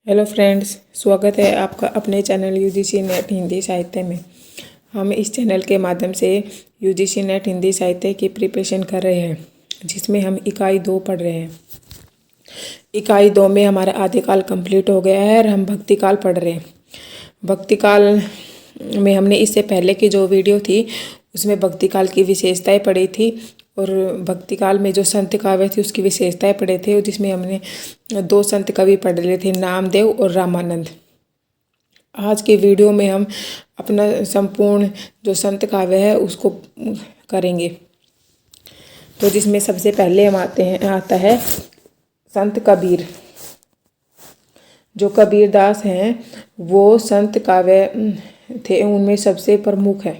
Hello friends, स्वागत है आपका अपने चैनल यूजीसी नेट हिंदी साहित्य में। हम इस चैनल के माध्यम से यूजीसी नेट हिंदी साहित्य की प्रिपरेशन कर रहे हैं, जिसमें हम इकाई 2 पढ़ रहे हैं। इकाई 2 में हमारा आदिकाल कंप्लीट हो गया है और हम भक्तिकाल पढ़ रहे हैं। भक्तिकाल में हमने इससे पहले की जो वीडियो थी उसमें भक्तिकाल की विशेषताएं पढ़ी थी और भक्तिकाल में जो संत काव्य थी उसकी विशेषताएं पढ़े थे, जिसमें हमने 2 संत कवि पढ़ लिए थे, नामदेव और रामानंद। आज के वीडियो में हम अपना संपूर्ण जो संत काव्य है उसको करेंगे। तो जिसमें सबसे पहले हम आता है संत कबीर। जो कबीर दास हैं वो संत काव्य थे, उनमें सबसे प्रमुख है।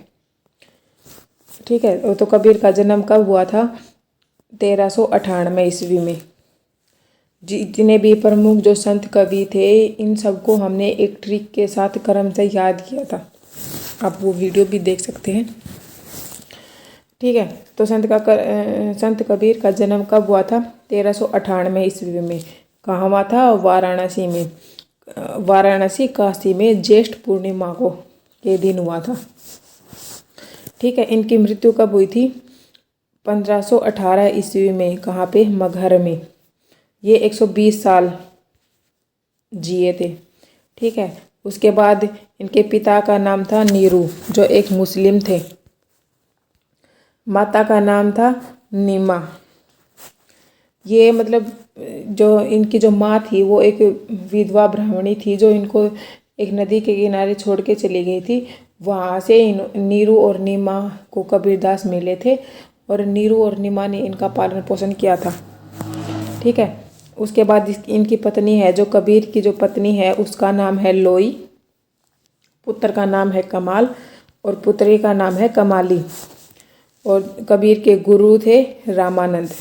ठीक है, तो कबीर का जन्म कब हुआ था? 1398 ईस्वी में। जितने भी प्रमुख जो संत कवि थे इन सबको हमने एक ट्रिक के साथ क्रम से याद किया था, आप वो वीडियो भी देख सकते हैं। ठीक है, तो संत कबीर का जन्म कब हुआ था? 1398 ईस्वी में। कहाँ हुआ था? वाराणसी में। वाराणसी काशी में ज्येष्ठ पूर्णिमा को के दिन हुआ था। ठीक है, इनकी मृत्यु कब हुई थी? 1518 ईस्वी में। कहाँ पे? मगहर में। ये 120 साल जिए थे। ठीक है, उसके बाद इनके पिता का नाम था नीरू, जो एक मुस्लिम थे। माता का नाम था नीमा। ये मतलब जो इनकी जो माँ थी वो एक विधवा ब्राह्मणी थी, जो इनको एक नदी के किनारे छोड़ के चली गई थी। वहाँ से नीरू और नीमा को कबीरदास मिले थे और नीरू और नीमा ने इनका पालन पोषण किया था। ठीक है, उसके बाद इनकी पत्नी है, जो कबीर की जो पत्नी है उसका नाम है लोई, पुत्र का नाम है कमाल और पुत्री का नाम है कमाली। और कबीर के गुरु थे रामानंद।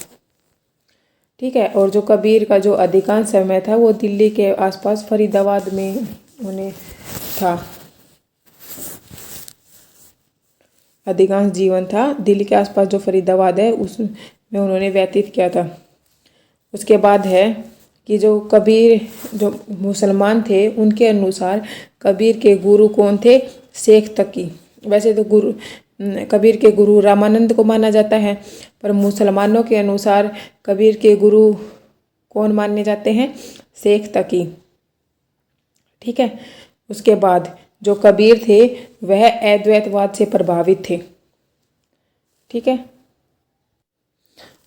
ठीक है, और जो कबीर का जो अधिकांश समय था वो दिल्ली के आसपास फरीदाबाद में उन्हें था। अधिकांश जीवन था दिल्ली के आसपास जो फरीदाबाद है उसमें उन्होंने व्यतीत किया था। उसके बाद है कि जो कबीर जो मुसलमान थे उनके अनुसार कबीर के गुरु कौन थे? शेख तकी। वैसे तो कबीर के गुरु रामानंद को माना जाता है, पर मुसलमानों के अनुसार कबीर के गुरु कौन माने जाते हैं? शेख तकी। ठीक है, उसके बाद जो कबीर थे वह अद्वैतवाद से प्रभावित थे। ठीक है,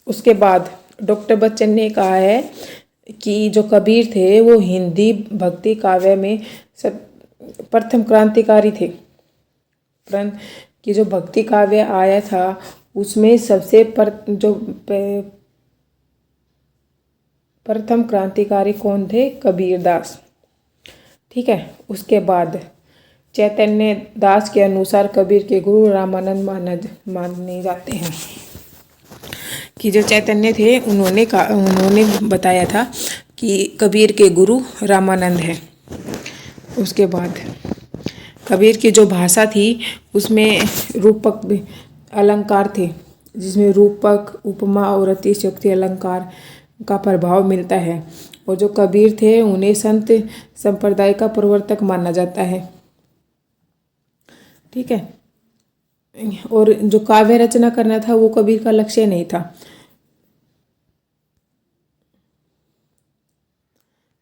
उसके बाद डॉक्टर बच्चन ने कहा है कि जो कबीर थे वो हिंदी भक्ति काव्य में प्रथम क्रांतिकारी थे। कि जो भक्ति काव्य आया था उसमें सबसे प्रथम क्रांतिकारी कौन थे? कबीरदास। ठीक है, उसके बाद चैतन्य दास के अनुसार कबीर के गुरु रामानंद माने जाते हैं। कि जो चैतन्य थे उन्होंने बताया था कि कबीर के गुरु रामानंद हैं। उसके बाद कबीर की जो भाषा थी उसमें रूपक अलंकार थे, जिसमें रूपक, उपमा और अतिशयोक्ति अलंकार का प्रभाव मिलता है। और जो कबीर थे उन्हें संत संप्रदाय का प्रवर्तक माना जाता है। ठीक है, और जो काव्य रचना करना था वो कबीर का लक्ष्य नहीं था।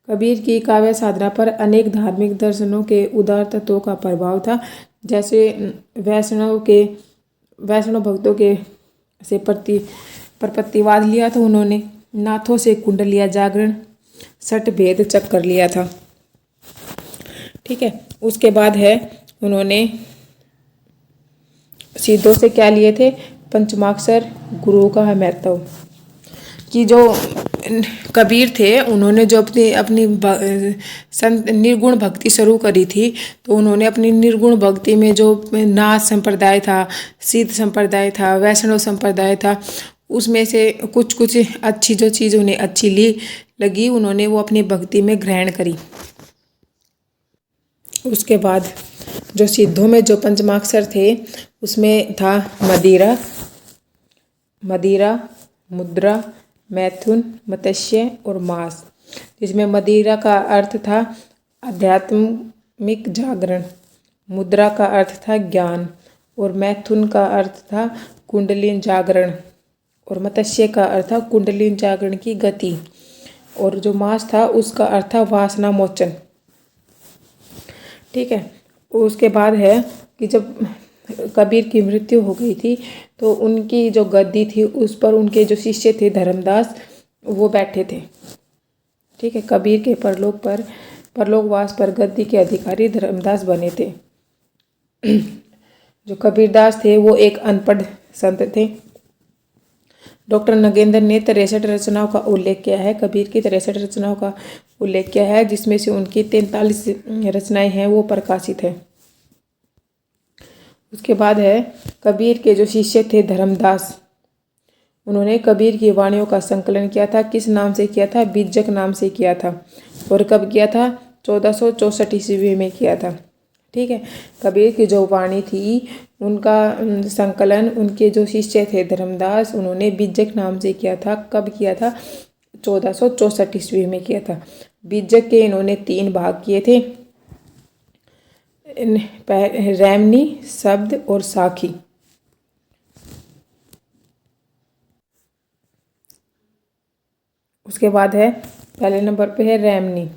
कबीर की काव्य साधना पर अनेक धार्मिक दर्शनों के उदार तत्वों का प्रभाव था। जैसे वैष्णव भक्तों के से प्रतिवाद लिया था उन्होंने, नाथों से कुंडलिया जागरण, सठ भेद चक्कर लिया था। ठीक है, उसके बाद है उन्होंने सिद्धों से क्या लिए थे? पंचमाक्षर, गुरु का महत्व। कि जो कबीर थे उन्होंने जो अपनी निर्गुण भक्ति शुरू करी थी, तो उन्होंने अपनी निर्गुण भक्ति में जो नाथ संप्रदाय था, सिद्ध संप्रदाय था, वैष्णव संप्रदाय था, उसमें से कुछ अच्छी जो चीज़ उन्हें अच्छी लगी उन्होंने वो अपनी भक्ति में ग्रहण करी। उसके बाद जो सिद्धों में जो पंचमाक्षर थे उसमें था मदिरा, मुद्रा, मैथुन, मत्स्य और मांस। जिसमें मदिरा का अर्थ था आध्यात्मिक जागरण, मुद्रा का अर्थ था ज्ञान, और मैथुन का अर्थ था कुंडलिन जागरण, और मत्स्य का अर्थ था कुंडलिन जागरण की गति, और जो मास था उसका अर्थ था वासना मोचन। ठीक है। उसके बाद है कि जब कबीर की मृत्यु हो गई थी तो उनकी जो गद्दी थी उस पर उनके जो शिष्य थे धर्मदास वो बैठे थे। ठीक है। कबीर के परलोकवास पर गद्दी के अधिकारी धर्मदास बने थे। जो कबीरदास थे वो एक अनपढ़ संत थे। डॉक्टर नगेंद्र ने 63 रचनाओं का उल्लेख किया है। कबीर की 63 रचनाओं का उल्लेख किया है, जिसमें से उनकी 43 रचनाएं हैं वो प्रकाशित है। उसके बाद है कबीर के जो शिष्य थे धर्मदास, उन्होंने कबीर की वाणियों का संकलन किया था। किस नाम से किया था? बीजक नाम से किया था। और कब किया था? 1464 ईस्वी में किया था। ठीक है। कबीर की जो वाणी थी उनका संकलन उनके जो शिष्य थे धर्मदास, उन्होंने बीजक नाम से किया था। कब किया था? 1464 ईस्वी में किया था। बीजक के इन्होंने 3 भाग किए थे, रैमनी, शब्द और साखी। उसके बाद है पहले नंबर पे है रैमनी,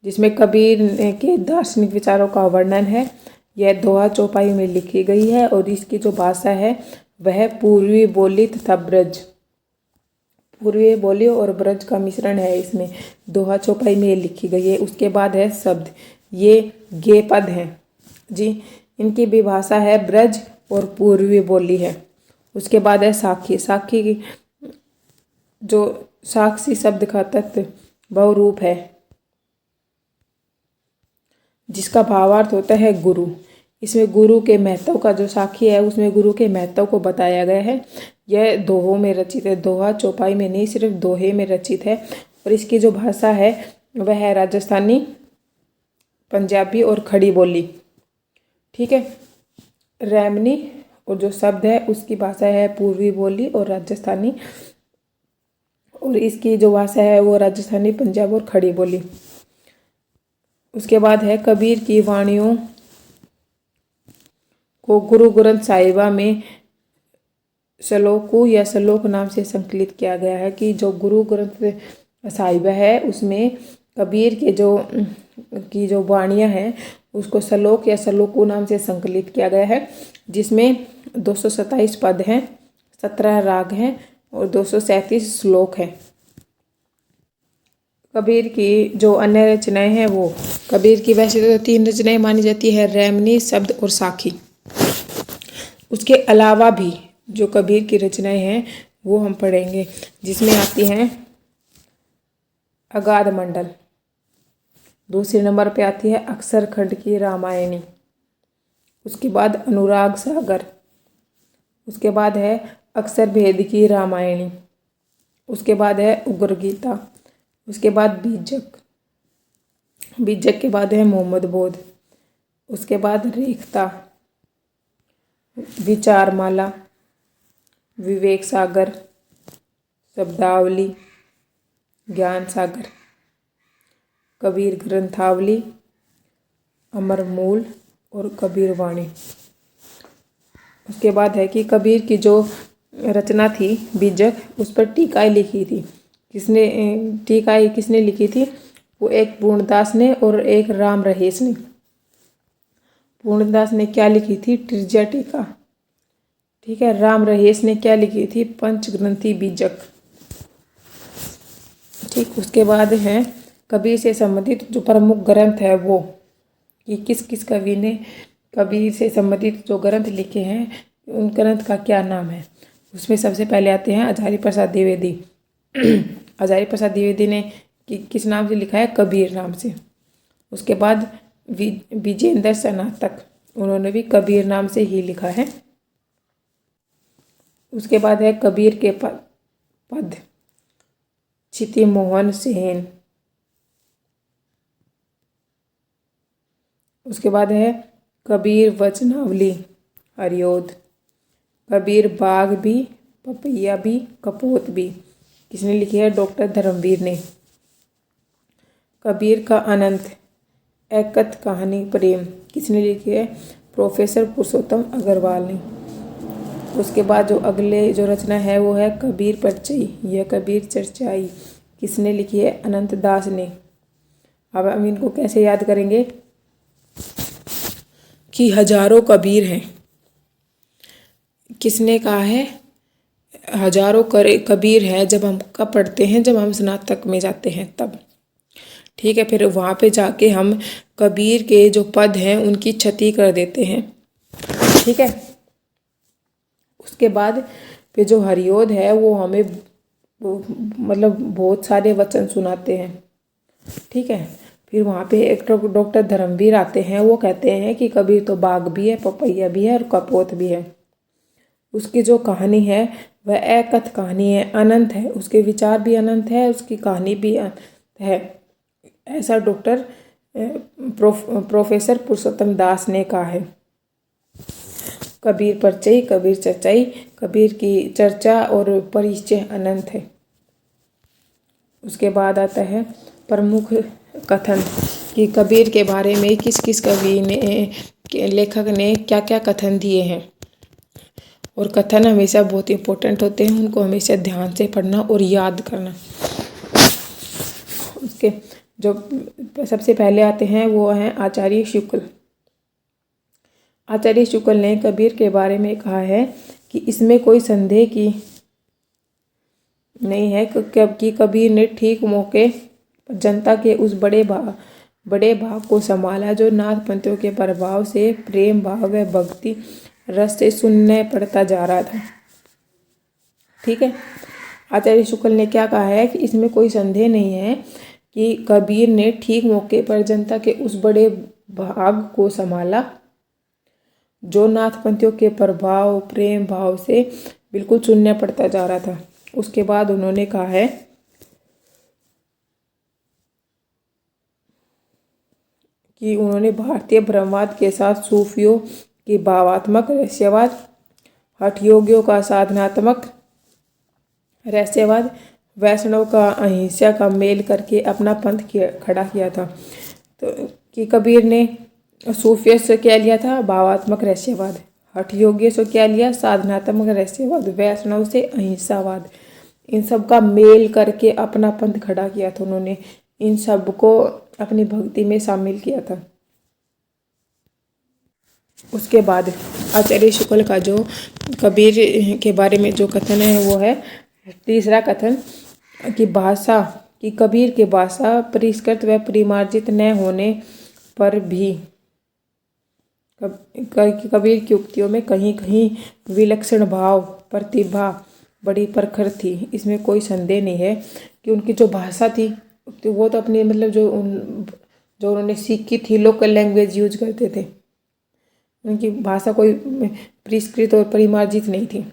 जिसमें कबीर के दार्शनिक विचारों का वर्णन है। यह दोहा चौपाई में लिखी गई है और इसकी जो भाषा है वह पूर्वी बोली तथा ब्रज, पूर्वी बोली और ब्रज का मिश्रण है। इसमें दोहा चौपाई में लिखी गई है। उसके बाद है शब्द, ये गे पद हैं जी, इनकी भी भाषा है ब्रज और पूर्वी बोली है। उसके बाद है साखी। साखी की जो साक्षी शब्द का तत्व बहुरूप है, जिसका भावार्थ होता है गुरु। इसमें गुरु के महत्व का जो साखी है उसमें गुरु के महत्व को बताया गया है। यह दोहों में रचित है, दोहा चौपाई में नहीं, सिर्फ दोहे में रचित है। और इसकी जो भाषा है वह है राजस्थानी, पंजाबी और खड़ी बोली। ठीक है। रैमनी और जो शब्द है उसकी भाषा है पूर्वी बोली और राजस्थानी, और इसकी जो भाषा है वो राजस्थानी, पंजाब और खड़ी बोली। उसके बाद है कबीर की वाणियों को गुरु ग्रंथ साहिबा में श्लोकु या श्लोक नाम से संकलित किया गया है। कि जो गुरु ग्रंथ साहिबा है उसमें कबीर के जो वाणियाँ हैं उसको श्लोक या श्लोकु नाम से संकलित किया गया है, जिसमें 227 पद हैं, 17 राग हैं और 237 श्लोक हैं। कबीर की जो अन्य रचनाएं हैं वो कबीर की वैसे तो 3 रचनाएं मानी जाती है, रैमनी, शब्द और साखी। उसके अलावा भी जो कबीर की रचनाएं हैं वो हम पढ़ेंगे, जिसमें आती हैं अगाध मंडल। दूसरे नंबर पे आती है अक्षर खंड की रामायणी। उसके बाद अनुराग सागर। उसके बाद है अक्षर भेद की रामायणी। उसके बाद है उग्र गीता। उसके बाद बीजक। बीजक के बाद है मोहम्मद बोध। उसके बाद रेखता, विचारमाला, विवेक सागर, शब्दावली, ज्ञान सागर, कबीर ग्रंथावली, अमर मूल और कबीर वाणी। उसके बाद है कि कबीर की जो रचना थी बीजक, उस पर टीकाएँ लिखी थी। टीकाएँ किसने लिखी थी? वो एक पूर्णदास ने और एक राम रहेश ने। पूर्णदास ने क्या लिखी थी? त्रिज्या टीका। ठीक है। राम रहेश ने क्या लिखी थी? पंचग्रंथी बीजक। ठीक। उसके बाद है कबीर से संबंधित जो प्रमुख ग्रंथ है वो, कि किस किस कवि ने कबीर से संबंधित जो ग्रंथ लिखे हैं उन ग्रंथ का क्या नाम है। उसमें सबसे पहले आते हैं आचार्य प्रसाद द्विवेदी। आचार्य प्रसाद द्विवेदी ने किस नाम से लिखा है? कबीर नाम से। उसके बाद विजेंद्र स्नातक, उन्होंने भी कबीर नाम से ही लिखा है। उसके बाद है कबीर के पद, क्षिति मोहन सेन। उसके बाद है कबीर वचनावली, हरिओद। कबीर बाग भी, पपैया भी, कपोत भी, किसने लिखी है? डॉक्टर धर्मवीर ने। कबीर का अनंत एकत कहानी प्रेम किसने लिखी है? प्रोफेसर पुरुषोत्तम अग्रवाल ने। उसके बाद जो अगले जो रचना है वो है कबीर परचई। यह कबीर चर्चाई किसने लिखी है? अनंत दास ने। अब हम इनको कैसे याद करेंगे कि हजारों कबीर हैं। किसने कहा है? हजारों कबीर है जब हम कब पढ़ते हैं? जब हम स्नातक में जाते हैं तब। ठीक है, फिर वहाँ पे जाके हम कबीर के जो पद हैं उनकी क्षति कर देते हैं। ठीक है, उसके बाद फिर जो हरिओद है वो हमें मतलब बहुत सारे वचन सुनाते हैं। ठीक है, फिर वहाँ पे एक डॉक्टर धर्मवीर आते हैं। वो कहते हैं कि कबीर तो बाघ भी है, पपैया भी है और कपोत भी है। उसकी जो कहानी है वह एकथ कहानी है, अनंत है। उसके विचार भी अनंत है, उसकी कहानी भी अनंत है। ऐसा डॉक्टर प्रोफेसर पुरुषोत्तम दास ने कहा है। कबीर परचई, कबीर चर्चाई, कबीर की चर्चा और परिचय अनंत है। उसके बाद आता है प्रमुख कथन कि कबीर के बारे में किस किस कवि ने लेखक ने क्या क्या कथन दिए हैं। और कथन हमेशा बहुत इंपॉर्टेंट होते हैं, उनको हमेशा ध्यान से पढ़ना और याद करना। उसके जो सबसे पहले आते हैं वो हैं आचार्य शुक्ल। आचार्य शुक्ल ने कबीर के बारे में कहा है कि इसमें कोई संदेह की नहीं है कि कबीर ने ठीक मौके पर जनता के उस बड़े भाव को संभाला जो नाथपंथियों के प्रभाव से प्रेम भाव व भक्ति रस से शून्य पड़ता जा रहा था। ठीक है, आचार्य शुक्ल ने क्या कहा है कि इसमें कोई संदेह नहीं है कि कबीर ने ठीक मौके पर जनता के उस बड़े भाग को संभाला जो नाथपंथियों के प्रभाव प्रेम भाव से बिल्कुल शून्य पड़ता जा रहा था। उसके बाद उन्होंने कहा है कि उन्होंने भारतीय ब्रह्मवाद के साथ सूफियों की भावात्मक रहस्यवाद, हठयोगियों का साधनात्मक रहस्यवाद, वैष्णव का अहिंसा का मेल करके अपना पंथ खड़ा किया था। तो कि कबीर ने सूफियों से क्या लिया था? भावात्मक रहस्यवाद। हठयोगियों से क्या लिया? साधनात्मक रहस्यवाद। वैष्णव से अहिंसावाद। इन सब का मेल करके अपना पंथ खड़ा किया था उन्होंने। इन सब को अपनी भक्ति में शामिल किया था। उसके बाद आचार्य शुक्ल का जो कबीर के बारे में जो कथन है वो है तीसरा कथन कि भाषा कि कबीर की भाषा परिष्कृत व परिमार्जित न होने पर भी कबीर की उक्तियों में कहीं कहीं विलक्षण भाव प्रतिभा बड़ी प्रखर थी। इसमें कोई संदेह नहीं है कि उनकी जो भाषा थी तो वो तो अपनी मतलब जो उन्होंने सीखी थी लोकल लैंग्वेज यूज करते थे। उनकी भाषा कोई परिष्कृत और परिमार्जित नहीं थी।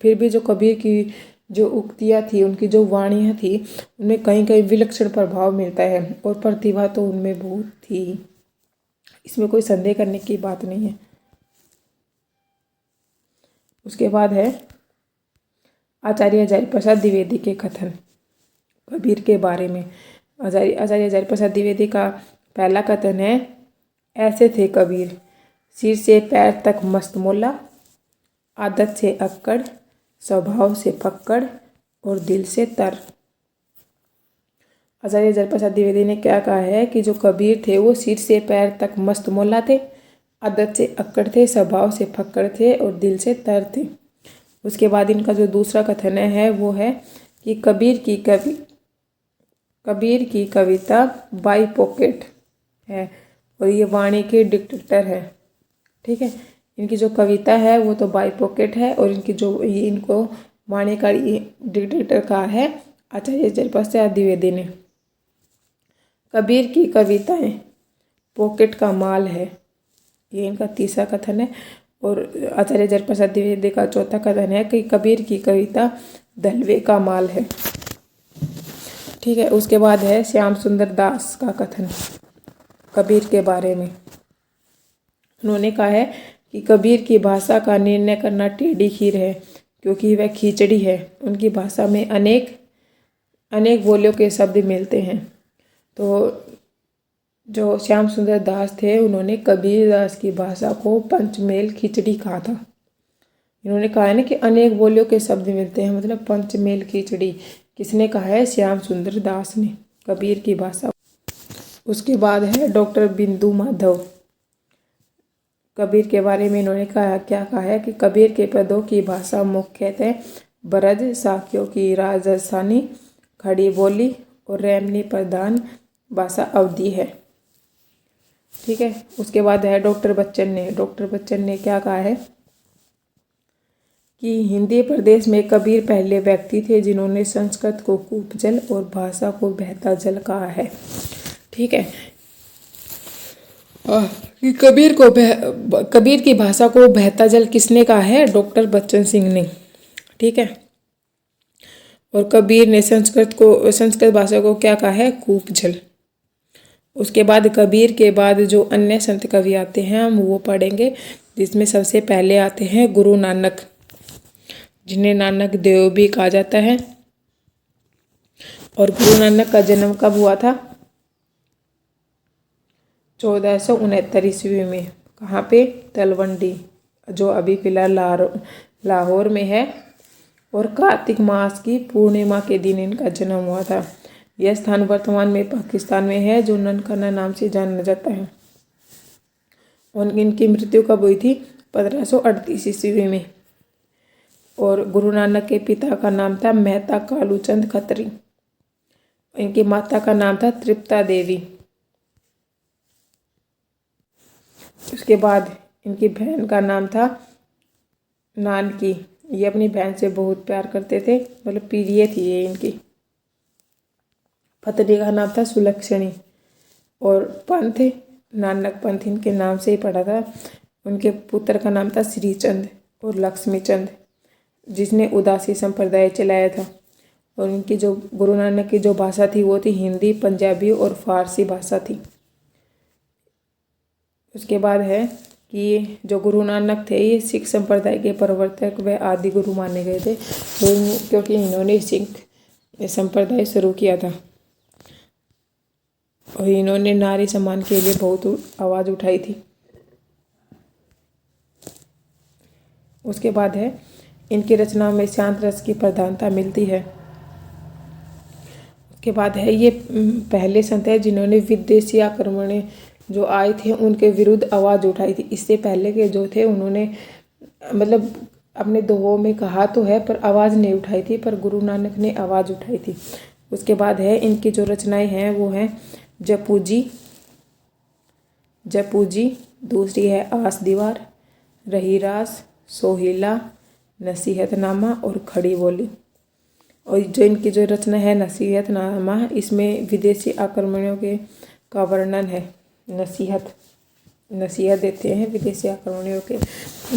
फिर भी जो कबीर की जो उक्तियाँ थी, उनकी जो वाणियाँ थी, उनमें कहीं कहीं विलक्षण प्रभाव मिलता है और प्रतिभा तो उनमें बहुत थी। इसमें कोई संदेह करने की बात नहीं है। उसके बाद है आचार्य हजारी प्रसाद द्विवेदी के कथन कबीर के बारे में। आचार्य हजारी प्रसाद द्विवेदी का पहला कथन है, ऐसे थे कबीर, सिर से पैर तक मस्तमौला, आदत से अक्कड़, स्वभाव से फक्कड़ और दिल से तर। आचार्य हजारी प्रसाद द्विवेदी ने क्या कहा है कि जो कबीर थे वो सिर से पैर तक मस्तमौला थे, आदत से अक्कड़ थे, स्वभाव से फक्कड़ थे और दिल से तर थे। उसके बाद इनका जो दूसरा कथन है वो है कि कबीर की कविता बाई पॉकेट है और ये वाणी के डिक्टेटर है। ठीक है, इनकी जो कविता है वो तो बाई पॉकेट है और इनको वाणी का डिक्टेटर कहा है आचार्य हजारी प्रसाद द्विवेदी ने। कबीर की कविताएं पॉकेट का माल है, ये इनका तीसरा कथन है। और आचार्य हजारी प्रसाद द्विवेदी का चौथा कथन है कि कबीर की कविता दलवे का माल है। ठीक है, उसके बाद है श्याम सुंदर दास का कथन कबीर के बारे में। उन्होंने कहा है कि कबीर की भाषा का निर्णय करना टेढ़ी खीर है क्योंकि वह खिचड़ी है। उनकी भाषा में अनेक बोलियों के शब्द मिलते हैं। तो जो श्याम सुंदर दास थे उन्होंने कबीर दास की भाषा को पंचमेल खिचड़ी कहा था। इन्होंने कहा है ना कि अनेक बोलियों के शब्द मिलते हैं, मतलब पंचमेल खिचड़ी किसने कहा है? श्याम सुंदर दास ने कबीर की भाषा। उसके बाद है डॉक्टर बिंदु माधव। कबीर के बारे में इन्होंने क्या कहा है कि कबीर के पदों की भाषा मुख्यतः ब्रज शाक्यों की राजस्थानी खड़ी बोली और रेमनी प्रधान भाषा अवधी है। ठीक है। उसके बाद है डॉक्टर बच्चन ने क्या कहा है कि हिंदी प्रदेश में कबीर पहले व्यक्ति थे जिन्होंने संस्कृत को कूपजल और भाषा को बहता जल कहा है। ठीक है। कबीर की भाषा को बहता जल किसने कहा है? डॉक्टर बच्चन सिंह ने। ठीक है। और कबीर ने संस्कृत भाषा को क्या कहा है? कूपजल। उसके बाद कबीर के बाद जो अन्य संत कवि आते हैं हम वो पढ़ेंगे, जिसमें सबसे पहले आते हैं गुरु नानक, जिन्हें नानक देव भी कहा जाता है। और गुरु नानक का जन्म कब हुआ था? 1469 ईस्वी में। कहाँ पे? तलवंडी, जो अभी फिलहाल लाहौर में है। और कार्तिक मास की पूर्णिमा के दिन इनका जन्म हुआ था। यह स्थान वर्तमान में पाकिस्तान में है, जो ननकाना नाम से जाना जाता है। और इनकी मृत्यु कब हुई थी? 1538 ईस्वी में। और गुरु नानक के पिता का नाम था मेहता कालूचंद खत्री। इनकी माता का नाम था तृप्ता देवी। उसके बाद इनकी बहन का नाम था नानकी। ये अपनी बहन से बहुत प्यार करते थे, मतलब प्रिय थी ये इनकी। पत्नी का नाम था सुलक्षणी। और पंथ नानक पंथ इनके नाम से ही पड़ा था। उनके पुत्र का नाम था श्रीचंद और लक्ष्मीचंद, जिसने उदासी संप्रदाय चलाया था। और इनकी जो गुरु नानक की जो भाषा थी वो थी हिंदी, पंजाबी और फारसी भाषा थी। उसके बाद है कि जो गुरु नानक थे ये सिख संप्रदाय के प्रवर्तक व आदि गुरु माने गए थे, क्योंकि इन्होंने सिख संप्रदाय शुरू किया था। और इन्होंने नारी सम्मान के लिए बहुत आवाज़ उठाई थी। उसके बाद है इनकी रचनाओं में शांत रस की प्रधानता मिलती है। उसके बाद है ये पहले संत है जिन्होंने विदेशी आक्रमण जो आए थे उनके विरुद्ध आवाज़ उठाई थी। इससे पहले के जो थे उन्होंने मतलब अपने दोहों में कहा तो है पर आवाज़ नहीं उठाई थी, पर गुरु नानक ने आवाज़ उठाई थी। उसके बाद है इनकी जो रचनाएं हैं वो हैं जपूजी, दूसरी है आस दीवार, रहीरास, सोहिला, नसीहतनामा और खड़ी बोली। और जो इनकी जो रचना है नसीहतनामा, इसमें विदेशी आक्रमणों के का वर्णन है। नसीहत देते हैं विदेशी आक्रमणों के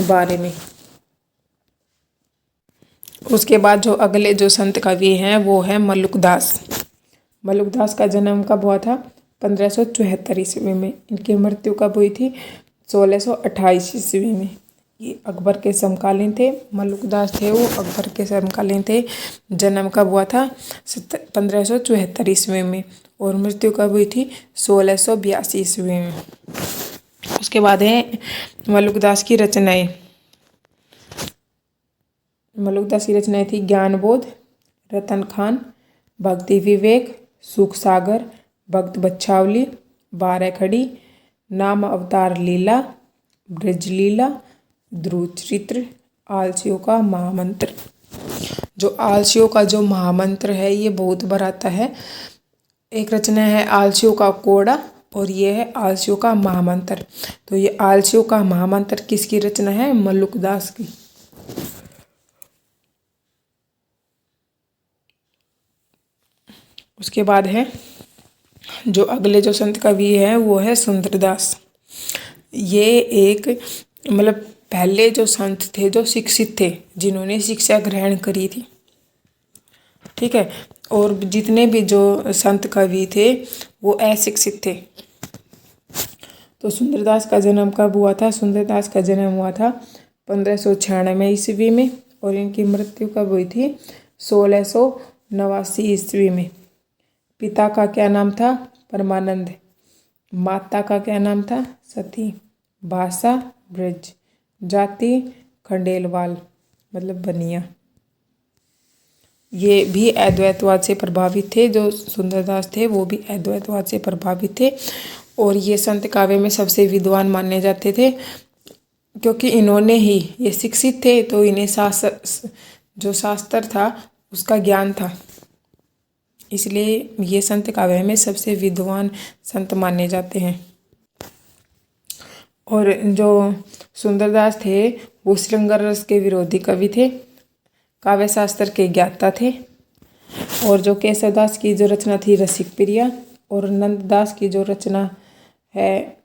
बारे में। उसके बाद जो अगले जो संत कवि हैं वो है मलुक दास का जन्म कब हुआ था? 1574 ईस्वी में। इनकी मृत्यु कब हुई थी? 1628 ईस्वी में। ये अकबर के समकालीन थे। मलुक दास थे वो अकबर के समकालीन थे। जन्म कब हुआ था? 1574 ईस्वी में। और मृत्यु कब हुई थी? 1682 ईस्वी में। उसके बाद है मलुक दास की रचनाएं। मलुक दास की रचनाएं थी ज्ञानबोध, रतन खान, भक्ति विवेक, सुख सागर, भक्त बच्छावली, 12 खड़ी, नाम अवतार लीला, ब्रजलीला, ध्रुव चरित्र, आलसियों का महामंत्र। जो आलसियों का जो महामंत्र है ये बहुत बार आता है। एक रचना है आलसियों का कोड़ा और ये है आलसियों का महामंत्र। तो ये आलसियों का महामंत्र किसकी रचना है? मलुक दास की। उसके बाद है जो अगले जो संत कवि हैं वो है सुंदरदास। ये एक मतलब पहले जो संत थे जो शिक्षित थे, जिन्होंने शिक्षा ग्रहण करी थी। ठीक है। और जितने भी जो संत कवि थे वो अशिक्षित थे। तो सुंदरदास का जन्म कब हुआ था? सुंदरदास का जन्म हुआ था 1596 ईस्वी में। और इनकी मृत्यु कब हुई थी? 1689 ईस्वी में। पिता का क्या नाम था? परमानंद। माता का क्या नाम था? सती। भाषा ब्रज। जाति खंडेलवाल मतलब बनिया। ये भी अद्वैतवाद से प्रभावित थे। जो सुंदरदास थे वो भी अद्वैतवाद से प्रभावित थे और ये संत काव्य में सबसे विद्वान माने जाते थे क्योंकि इन्होंने ही, ये शिक्षित थे तो इन्हें शास्त्र, जो शास्त्र था उसका ज्ञान था, इसलिए ये संत काव्य में सबसे विद्वान संत माने जाते हैं। और जो सुंदरदास थे वो श्रृंगार रस के विरोधी कवि थे, काव्य शास्त्र के ज्ञाता थे। और जो केशवदास की जो रचना थी रसिक प्रिया, और नंददास की जो रचना है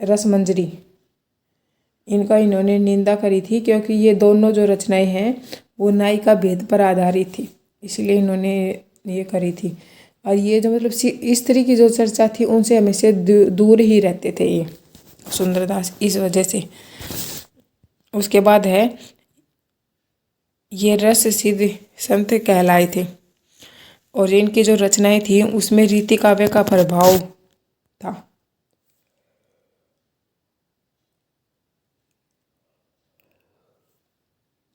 रसमंजरी, इनका इन्होंने निंदा करी थी क्योंकि ये दोनों जो रचनाएं हैं वो नाई का भेद पर आधारित थी, इसलिए इन्होंने ये करी थी। और ये जो मतलब इस तरह की जो चर्चा थी उनसे हमेशा दूर ही रहते थे ये सुंदरदास, इस वजह से। उसके बाद है ये रस सिद्ध संत कहलाए थे और इनकी जो रचनाएं थी उसमें रीति काव्य का प्रभाव था।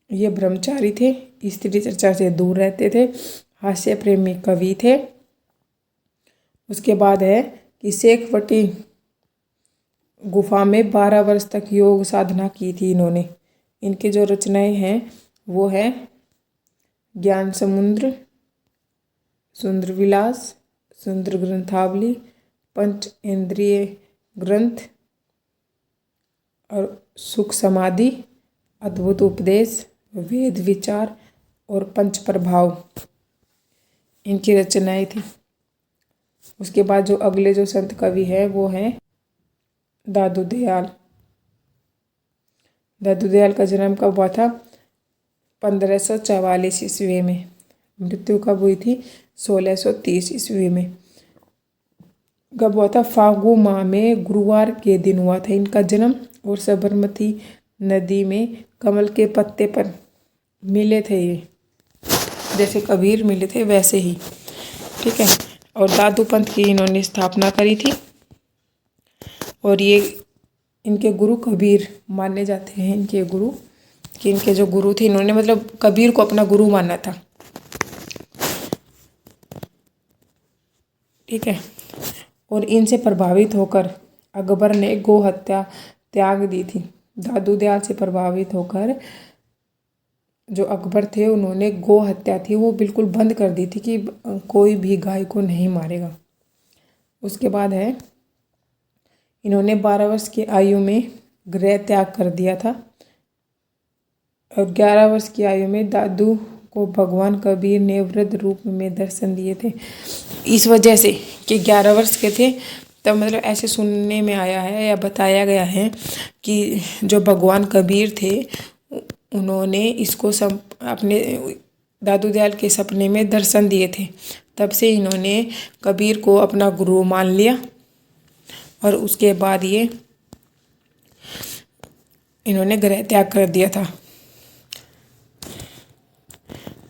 ये ब्रह्मचारी थे, स्त्री चर्चा से दूर रहते थे, हास्य प्रेमी कवि थे। उसके बाद है कि शेखवटी गुफा में 12 वर्ष तक योग साधना की थी इन्होंने। इनकी जो रचनाएं हैं वो है ज्ञान समुद्र, सुंदर विलास, सुंदर ग्रंथावली, पंच इंद्रिय ग्रंथ और सुख समाधि, अद्भुत उपदेश, वेद विचार और पंच प्रभाव, इनकी रचनाएं थी। उसके बाद जो अगले जो संत कवि है वो हैं दादू दयाल। दादू दयाल का जन्म कब हुआ था? 1544 ईस्वी में। मृत्यु कब हुई थी? 1630 ईस्वी में। कब हुआ था? फागु माह में गुरुवार के दिन हुआ था इनका जन्म। और साबरमती नदी में कमल के पत्ते पर मिले थे ये, जैसे कबीर मिले थे वैसे ही, ठीक है। और दादू पंथ की इन्होंने स्थापना करी थी और ये इनके गुरु कबीर माने जाते हैं। इनके गुरु कि इनके जो गुरु थे इन्होंने मतलब कबीर को अपना गुरु माना था, ठीक है। और इनसे प्रभावित होकर अकबर ने गो हत्या त्याग दी थी। दादू दयाल से प्रभावित होकर जो अकबर थे उन्होंने गो हत्या थी वो बिल्कुल बंद कर दी थी कि कोई भी गाय को नहीं मारेगा। उसके बाद है इन्होंने 12 वर्ष की आयु में गृह त्याग कर दिया था और 11 वर्ष की आयु में दादू को भगवान कबीर ने वृद्ध रूप में दर्शन दिए थे। इस वजह से कि 11 वर्ष के थे तब मतलब ऐसे सुनने में आया है या बताया गया है कि जो भगवान कबीर थे उन्होंने इसको सब अपने दादू दयाल के सपने में दर्शन दिए थे। तब से इन्होंने कबीर को अपना गुरु मान लिया और उसके बाद ये इन्होंने गृह त्याग कर दिया था।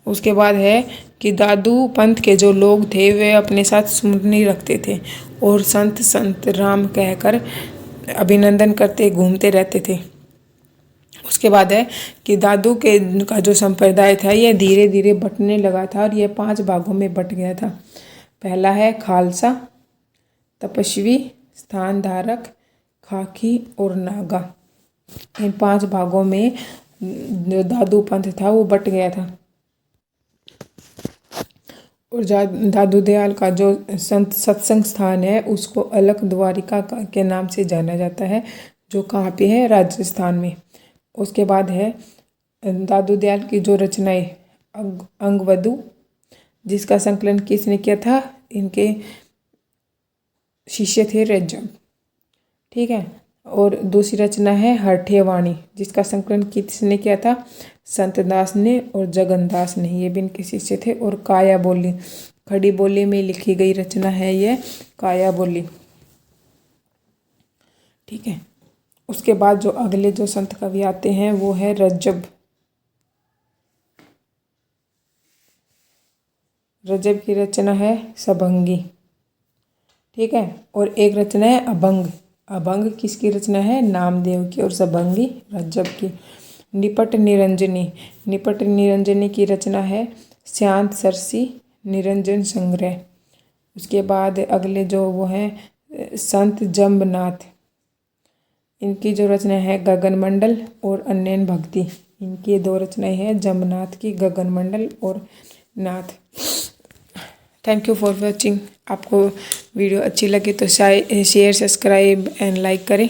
उसके बाद है कि दादू पंथ के जो लोग थे वे अपने साथ सुमरनी रखते थे और संत संत राम कहकर अभिनंदन करते घूमते रहते थे। उसके बाद है कि दादू के का जो संप्रदाय था यह धीरे धीरे बंटने लगा था और यह 5 भागों में बंट गया था। पहला है खालसा, तपस्वी, स्थान धारक, खाकी और नागा। इन 5 भागों में जो दादू पंथ था वो बंट गया था। और दादू दयाल का जो संत सत्संग स्थान है उसको अलख द्वारिका के नाम से जाना जाता है, जो कहाँ पे है? राजस्थान में। उसके बाद है दादू दयाल की जो रचनाएं अंगवधु, जिसका संकलन किसने किया था? इनके शिष्य थे रज्जब, ठीक है। और दूसरी रचना है हठे वाणी, जिसका संकलन किसने किया था? संत दास ने और जगन्दास ने, ये भी इनके शिष्य थे। और काया बोली, खड़ी बोली में लिखी गई रचना है ये काया बोली, ठीक है। उसके बाद जो अगले जो संत कवि आते हैं वो है रज्जब। रज्जब की रचना है सबंगी, ठीक है। और एक रचना है अभंग। अभंग किसकी रचना है? नामदेव की। और सबंगी रज्जब की। निपट निरंजनी। निपट निरंजनी की रचना है शांत सरसी निरंजन संग्रह। उसके बाद अगले जो वो हैं संत जम्बनाथ, इनकी जो रचना है गगनमंडल और अन्यन भक्ति। इनकी दो रचनाएं हैं जम्बनाथ की, गगनमंडल और नाथ। Thank you for watching. आपको वीडियो अच्छी लगी तो शेयर सब्सक्राइब एंड लाइक करें।